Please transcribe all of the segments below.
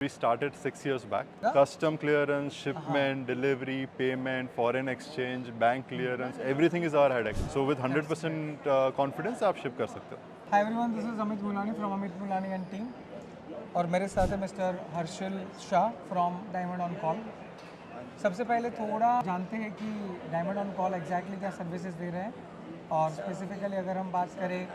We started 6 years back. Custom clearance, shipment, delivery, payment, foreign exchange, bank clearance, everything is our headache. So with 100% confidence आप ship कर सकते हो. Hi everyone, this is Amit Mulani from Amit Mulani and team. और मेरे साथ है mister Harshil Shah from diamond on call. सबसे पहले थोड़ा जानते हैं कि डायमंड ऑन कॉल एग्जैक्टली क्या सर्विसेज दे रहे हैं, और स्पेसिफिकली अगर हम बात करें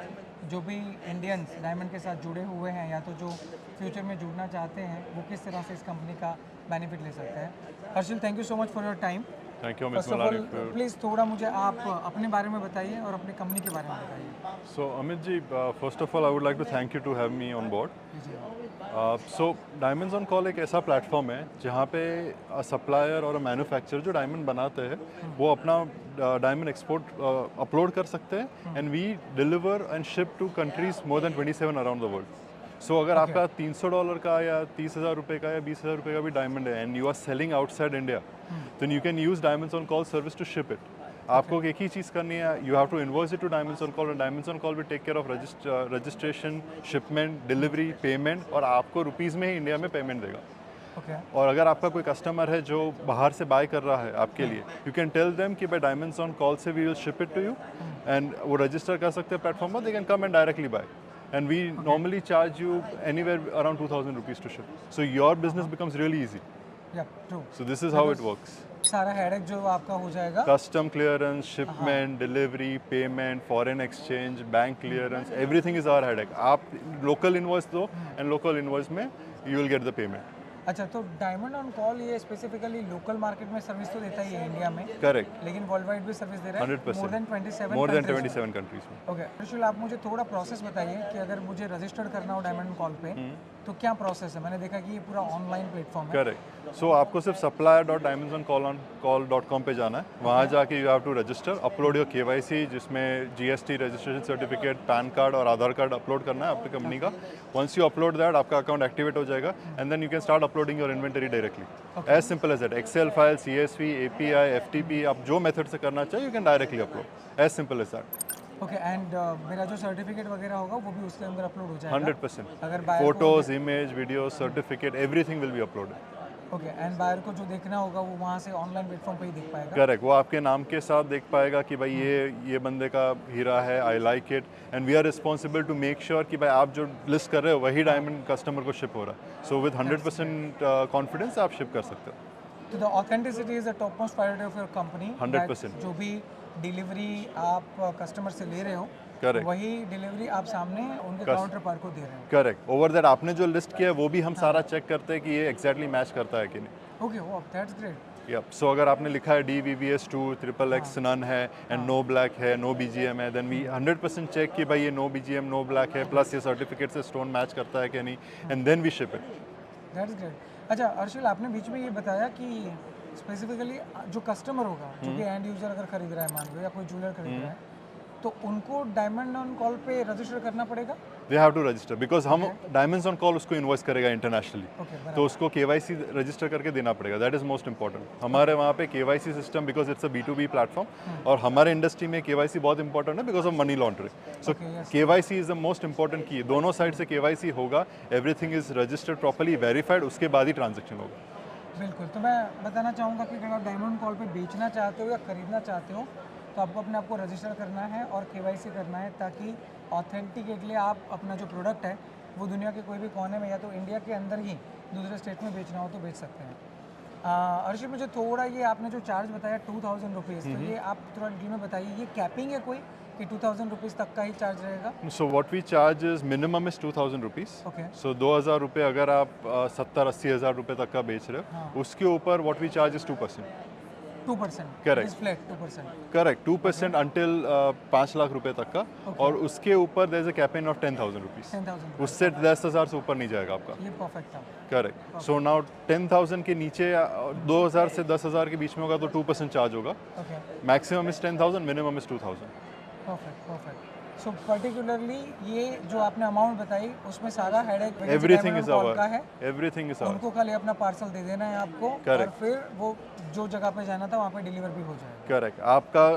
जो भी इंडियंस डायमंड के साथ जुड़े हुए हैं या तो जो फ्यूचर में जुड़ना चाहते हैं वो किस तरह से इस कंपनी का बेनिफिट ले सकते हैं. Harshil, thank you so much for your time. Thank you, first Amit of all Mulani. Please थोड़ा मुझे आप अपने बारे में बताइए और अपनी कंपनी के बारे में बताइए. So Amit ji, first of all I would like to thank you to have me on board. So Diamonds on Call एक ऐसा प्लेटफॉर्म है जहाँ पे सप्लायर और मैन्युफैक्चरर जो डायमंड बनाते हैं वो अपना डायमंड एक्सपोर्ट अपलोड कर सकते हैं and we deliver and ship to countries more than 27 around the world. So अगर आपका $300 का या 30,000 रुपये का या 20,000 रुपये का भी डायमंड है and you are selling outside India, then you can use diamonds on call service to ship it. आपको एक ही चीज़ करनी है, you have to invoice it to diamonds on call, and diamonds on call will take care of registration, shipment, delivery, payment, और आपको rupees में ही India में पेमेंट देगा. और अगर आपका कोई कस्टमर है जो बाहर से बाय कर रहा है आपके लिए, यू कैन टेल देम कि बाय डायमंड्स ऑन कॉल से we will ship it to you, and वो रजिस्टर कर सकते हैं प्लेटफॉर्म पर, they can come and directly buy. And we normally charge you anywhere around 2,000 rupees to ship. So your business becomes really easy. Yeah, true. So this is how it works. सारा headache जो आपका हो जाएगा. Custom clearance, shipment, delivery, payment, foreign exchange, bank clearance, everything is our headache. आप local invoice दो and local invoice में you will get the payment. अच्छा, तो डायमंड ऑन कॉल ये स्पेसिफिकली लोकल मार्केट में सर्विस तो देता ही है इंडिया में. करेक्ट. लेकिन वर्ल्ड वाइड भी सर्विस दे रहा है. 100%. मोर देन 27 कंट्रीज में. ओके हर्षिल, आप मुझे थोड़ा प्रोसेस बताइए कि अगर मुझे रजिस्टर्ड करना हो डायमंड ऑन कॉल पे तो क्या प्रोसेस है. मैंने देखा कि ये पूरा ऑनलाइन प्लेटफॉर्म है. करेक्ट. सो आपको सिर्फ supplier.diamondsoncall.com पे जाना है. वहाँ जाके you have to register, upload your KYC जिसमें GST registration certificate, PAN card और आधार कार्ड अपलोड करना है आपकी कंपनी का. वंस यू अपलोड दैट आपका अकाउंट एक्टिवेट हो जाएगा and then you can start uploading your inventory directly. As simple as that. Excel file, CSV, API, FTP, आप जो मेथड से करना चाहिए you can directly upload. As simple as that. Okay, and मेरा जो certificate वगैरह होगा वो भी उसके अंदर अपलोड हो जाएगा. 100%. अगर photos, image, video, certificate, everything will be uploaded. Okay, and buyer को जो देखना होगा वो वहाँ से ऑनलाइन प्लेटफॉर्म पे ही देख पाएगा. करेक्ट. वो आपके नाम के साथ देख पाएगा कि भाई ये बंदे का हीरा है, I like it, and we are responsible to make sure कि भाई आप जो लिस्ट कर रहे हो वही डायमंड कस्टमर को शिप हो रहा है. सो विद 100% कॉन्फिडेंस आप शिप कर सकते हो. तो the authenticity is the top most priority of your company. 100%. जो भी डिलीवरी आप कस्टमर से ले रहे हो, करेक्ट, वही डिलीवरी आप सामने उनके काउंटर पर को दे रहे हो. करेक्ट. ओवर दैट आपने जो लिस्ट किया है वो भी हम सारा चेक करते हैं कि ये एग्जैक्टली मैच करता है कि नहीं. ओके, वो दैट्स ग्रेट. यप. सो अगर आपने लिखा है DVVS2 XXX नन है एंड नो ब्लैक है, नो BGM है, देन वी 100% चेक कि भाई ये नो BGM, नो ब्लैक है, प्लस ये सर्टिफिकेट से स्टोन मैच करता है कि नहीं, and then we ship it. That's great. अच्छा हर्षिल, आपने बीच में ये बताया कि स्पेसिफिकली जो कस्टमर होगा, जो कि एंड यूजर अगर खरीद रहा है मान लो, या कोई ज्वेलर खरीद रहा है, तो उनको डायमंड ऑन कॉल पे रजिस्टर करना पड़ेगा. They have to register because हम डायमंड्स ऑन कॉल उसको इन्वॉइस करेगा इंटरनेशनली. तो उसको KYC रजिस्टर करके देना पड़ेगा. That is most important. हमारे वहाँ पे KYC system, because it's a B2B platform, और हमारे इंडस्ट्री में KYC बहुत इंपॉर्टेंट है because of money laundering. So KYC is the most important key. दोनों साइड से KYC होगा, everything is registered properly, verified, उसके बाद ही ट्रांजेक्शन होगा. बिल्कुल. तो मैं बताना चाहूँगा कि अगर आप डायमंड कॉल पे बेचना चाहते हो या खरीदना चाहते हो तो आपको अपने आप को रजिस्टर करना है और KYC करना है, ताकि ऑथेंटिकेटली आप अपना जो प्रोडक्ट है वो दुनिया के कोई भी कोने में या तो इंडिया के अंदर ही दूसरे स्टेट में बेचना हो तो बेच सकते हैं. अर्षित, मुझे थोड़ा ये आपने जो चार्ज बताया 2,000 रुपीज़, तो ये आप थोड़ा डिटेल में बताइए, ये कैपिंग है कोई कि 2,000 रुपीज़ तक का ही चार्ज रहेगा? So what we charge is minimum is 2,000 rupees. Okay. So 2,000 रुपये अगर आप 70-80 हज़ार रुपये तक का बेच रहे हो, उसके ऊपर what we charge is 2%. 2%. Correct. Flat 2%. Correct. 2% until 5 lakh रुपए तक का. और उसके ऊपर there is a capping of 10,000 rupees. 10,000. उससे 10,000 से ऊपर नहीं जाएगा आपका. ये परफेक्ट था. करेक्ट. सो नाउ 10,000 के नीचे 2,000 से 10,000 के बीच में होगा तो 2% चार्ज होगा. Okay. Maximum is 10,000, minimum is 2,000. Perfect. So particularly ये जो आपने अमाउंट बताई उसमें सारा हेडेक एवरीथिंग इज कॉल का आवर है, एवरीथिंग इज आवर उनको खाली अपना पार्सल दे देना है आपको और Correct. फिर वो जो जगह पे जाना था वहाँ पे डिलीवर भी हो जाएगा। करेक्ट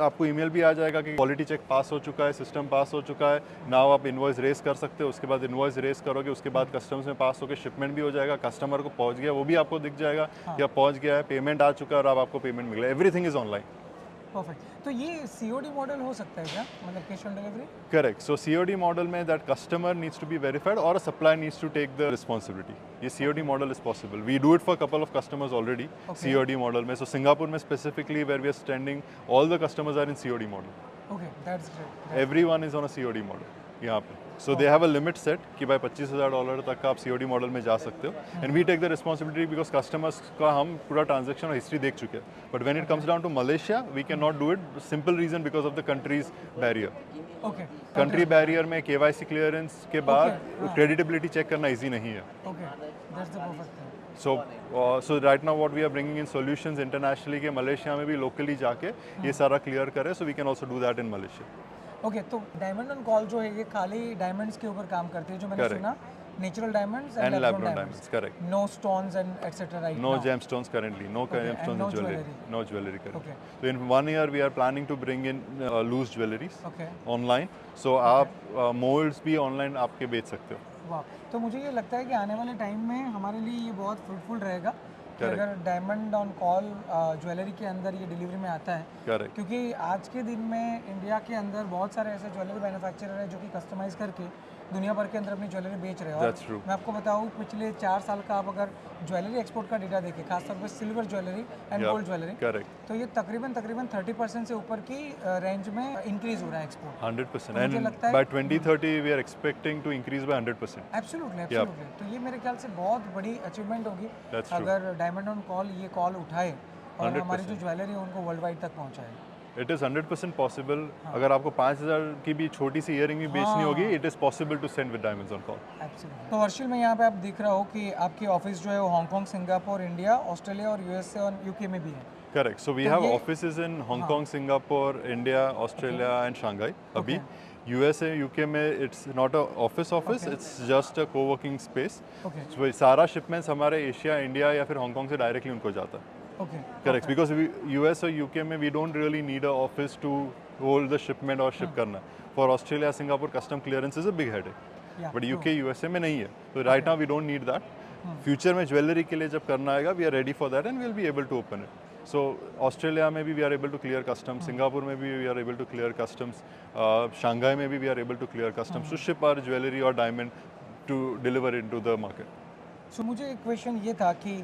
आपको ईमेल भी आ जाएगा कि क्वालिटी चेक पास हो चुका है, सिस्टम पास हो चुका है। नाउ आप इनवॉइस रेस कर सकते हो, उसके बाद इनवॉइस रेस करोगे, उसके बाद कस्टम्स में पास होकर शिपमेंट भी हो जाएगा, कस्टमर को पहुंच गया वो भी आपको दिख जाएगा कि अब पहुंच गया है, पेमेंट आ चुका है और अब आपको पेमेंट मिल गया। Everything is online. परफेक्ट। तो ये सीओडी मॉडल हो सकता है क्या, मतलब cash on delivery? Correct. So COD model में that customer needs to be verified और supplier needs to take the responsibility. ये COD model is possible. We do it for couple of customers already COD model में। So Singapore में specifically where we are standing, all the customers are in COD model. Okay, that's great. Everyone is on a COD model यहाँ पे। So they have a limit set कि भाई $25,000 तक का आप COD model में जा सकते हो, and we take the responsibility because customers का हम पूरा ट्रांजेक्शन और हिस्ट्री देख चुके हैं। But when it comes down to Malaysia we can not do it, simple reason because of the countries barrier. Okay country barrier में KYC clearance के बाद क्रेडिटेबिलिटी चेक करना इजी नहीं है। Okay, that's the perfect thing. So right now what we are bringing in solutions internationally के Malaysia में भी locally जाके ये सारा क्लियर करें, so we can also do that in Malaysia. Okay, तो डायमंड ऑन कॉल जो है ये खाली डायमंड्स के ऊपर काम करती है, जो मैंने Correct. सुना natural diamonds and And lab lab-grown diamonds, diamonds, correct. No stones and etcetera right No now. gemstones currently, no Okay, and gemstones no in jewelry. jewelry. No jewelry currently. Okay. So in 1 year we are planning to bring in loose jewelries okay, online. So आप molds भी online आपके बेच सकते हो। वाह। तो मुझे ये लगता है कि आने वाले टाइम में हमारे लिए ये बहुत फ्रूटफुल रहेगा कि Correct. अगर डायमंड ऑन कॉल ज्वेलरी के अंदर ये डिलीवरी में आता है, Correct. क्योंकि आज के दिन में इंडिया के अंदर बहुत सारे ऐसे ज्वेलरी मैन्युफैक्चरर हैं जो कि कस्टमाइज करके दुनिया भर के अंदर अपनी ज्वेलरी बेच रहे हैं। That's true. मैं आपको बताऊँ पिछले 4 साल का आप अगर ज्वेलरी एक्सपोर्ट का डेटा देखें, खासतौर पर silver jewellery and Yeah. Gold jewellery, Correct. तो ये तकरीबन 30% से ऊपर की रेंज में इंक्रीज हो रहा है एक्सपोर्ट। 100%. मुझे And लगता है- by 2030 we are expecting to increase by 100%. Absolutely absolutely. तो ये मेरे ख्याल से बहुत बड़ी अचीवमेंट होगी That's true. अगर डायमंड ऑन कॉल ये कॉल उठाए और 100%. हमारी जो ज्वेलरी है उनको वर्ल्ड वाइड तक पहुंचाए। It is 100% possible. अगर आपको 5,000 की भी छोटी सी ईयरिंग भी बेचनी होगी, it is possible to send with diamonds on call. Absolutely. तो हर्षिल, मैं यहाँ पे आप दिख रहा हो कि आपकी ऑफिस जो है वो हांगकांग, सिंगापुर, इंडिया, ऑस्ट्रेलिया और यूएसए और यूके में भी है। करेक्ट। सो वी तो हैव ये- offices in Hong Kong, Singapore, India, Australia and Shanghai. अभी यूएसए यूके में it's not a office, it's just a coworking space. Okay सारा शिपमेंट्स हमारे एशिया, इंडिया या फिर हांगकांग से डायरेक्टली उनको जाता है। ओके करेक्ट, बिकॉज यूएस और यूके में we don't really need a office to hold the shipment और शिप करना। For Australia, Singapore custom clearance is a big headache, but UK USA में नहीं है। तो right now we don't need that. Future में jewellery के लिए जब करना आएगा, we are ready for that and we will be able to open it. So Australia में भी we are able to clear customs, Singapore में भी we are able to clear customs, Shanghai में भी we are able to clear customs to ship our jewellery और diamond to deliver into the market. So मुझे एक question ये था कि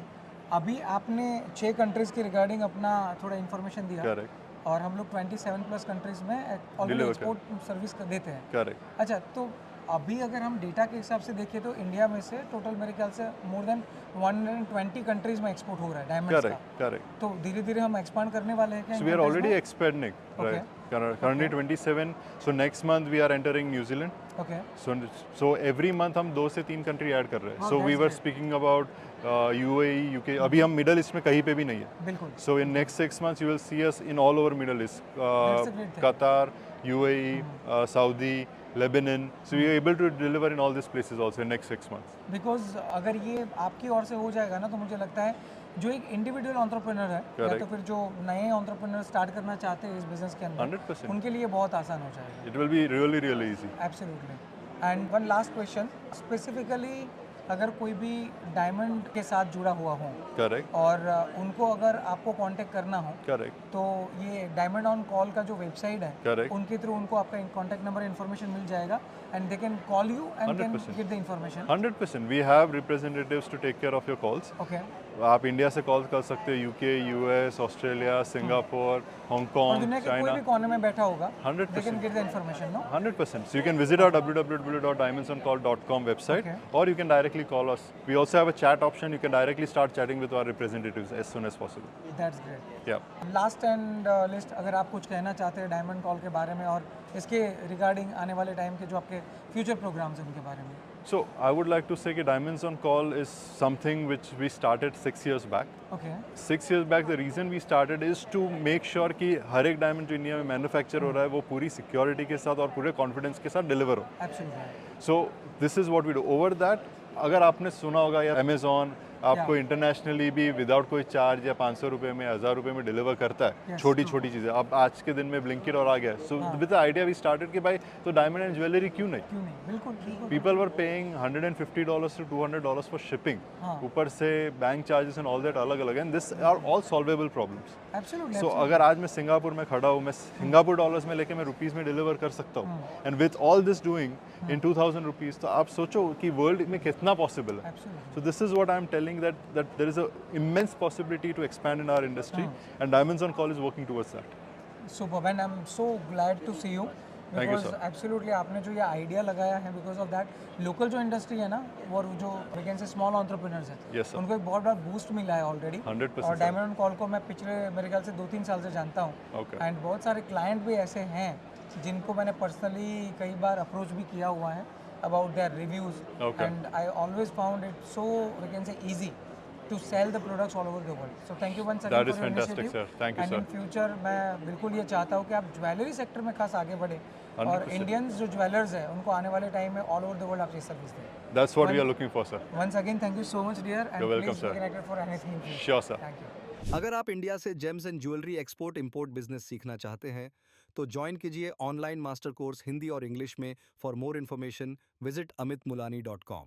अभी आपने 6 कंट्रीज़ के रिगार्डिंग अपना थोड़ा इन्फॉर्मेशन दिया, करेक्ट और हम लोग 27 प्लस कंट्रीज़ में ऑलरेडी Deliver एक्सपोर्ट सर्विस देते हैं। करेक्ट। अच्छा, तो अभी अगर हम डेटा के हिसाब से देखें तो इंडिया में से टोटल मेरे ख्याल से मोर देन 120 कंट्रीज़ में एक्सपोर्ट हो रहा है डायमंड्स का। करेक्ट। करेक्ट। तो धीरे धीरे हम एक्सपांड करने वाले हैं क्या? So we are already expanding, right? Currently 27. So next month we are entering New Zealand. Okay So every month हम 2 से 3 कंट्री ऐड कर रहे हैं। Oh, So we that's were great. speaking about UAE, UK. अभी हम middle east में कहीं पे भी नहीं है। बिल्कुल। So in next 6 months you will see us in all over Middle East, That's a great thing. Qatar, UAE, Saudi, Lebanon. So we are able to deliver in all these places also in next 6 months. Because अगर ये आपकी ओर से हो जाएगा ना, तो मुझे लगता है जो एक इंडिविजुअल एंटरप्रेन्योर है या Correct. तो फिर जो नए एंटरप्रेन्योर स्टार्ट करना चाहते हैं इस बिजनेस के अंदर, 100%. उनके लिए बहुत आसान हो जाएगा। It will be really, really easy. Absolutely. And one last question, specifically अगर कोई भी डायमंड के साथ जुड़ा हुआ हो Correct. और उनको अगर आपको कांटेक्ट करना हो, Correct. तो ये डायमंड ऑन कॉल का जो वेबसाइट है, Correct. उनके थ्रू उनको आपका कांटेक्ट नंबर इन्फॉर्मेशन मिल जाएगा and they can call you and can 100%. Gate the information. 100%. We have representatives to take care of your calls. Okay. आप इंडिया से कॉल कर सकते हो, यूके, यूएस, ऑस्ट्रेलिया, सिंगापुर, और हांगकांग, दुनिया के कोई चाइना। भी कोने में बैठा होगा, 100%. They can get the information, no? 100%. So you can visit our www.diamondsoncall.com website, Okay. or you can directly call us. We also have a chat option. You can directly start chatting with our representatives as soon as possible. That's great. Yeah. Last and list, अगर आप कुछ कहना चाहते हैं diamond call के बारे में और इसके रिगार्डिंग आने वाले टाइम के जो आपके फ्यूचर प्रोग्राम्स हैं उनके बारे में। So I would like to say that Diamonds on Call is something which we started 6 years back. Okay 6 years back, the reason we started is to make sure कि हर एक diamond जो India में manufacture हो रहा है वो पूरी security के साथ और पूरे कॉन्फिडेंस के साथ डिलीवर हो. Absolutely so this is what we do. Over that अगर आपने सुना होगा यार अमेजोन आपको इंटरनेशनली भी विदाउट कोई चार्ज या 500 रुपये में 1000 रुपये में डिलीवर करता है Yes, छोटी true. छोटी चीज़ें. अब आज के दिन में ब्लिंकिट और आ गया. So with the idea we started कि भाई तो डायमंड एंड ज्वेलरी क्यों नहीं. क्यों नहीं बिल्कुल बिल्कुल People were paying $150 to $200 for shipping. हाँ. ऊपर से bank charges and all that अलग अलग and this are all solvable problems. Absolutely so अगर आज मैं सिंगापुर में खड़ा हूँ, मैं सिंगापुर डॉलर्स में लेके मैं रुपीज़ में डिलीवर कर सकता हूँ. And with all this doing in 2000 rupees, तो आप सोचो कि वर्ल्ड में कितना पॉसिबल है. Absolutely So this is what I'm telling, that there is a immense possibility to expand in our industry, and Diamonds on Call is working towards that. Super and I am so glad to see you Thank you, because sir. Absolutely आपने जो ये idea लगाया है because of that local जो industry है ना और जो we can say small entrepreneurs है Yes, sir. उनको एक बहुत बड़ा बूस्ट मिला है ऑलरेडी 100% और sir. डायमंड ऑन कॉल को मैं पिछले मेरे ख्याल से 2-3 साल से जानता हूँ Okay. एंड बहुत सारे क्लाइंट भी ऐसे हैं जिनको मैंने पर्सनली कई बार अप्रोच भी किया हुआ है about their reviews Okay. And I always found it so we can say easy to sell the products all over the world. So thank you once again That for is your fantastic, initiative. sir. Thank you, And sir. in future मैं बिल्कुल ये चाहता हूँ कि आप jewellery sector में खास आगे बढ़े और 100%. इंडियंस जो ज्वेलर्स हैं उनको आने वाले टाइम में ऑल ओवर द वर्ल्ड आप ये सर्विस दें. That's what we are looking for, sir. Once again thank you so much dear and You're welcome, please be sir. connected for anything. Sure, sir. Thank you. अगर आप India से James and jewellery export import business सीखना चाहते हैं तो join कीजिए online master course Hindi और English में. For more information visit amitmulani.com.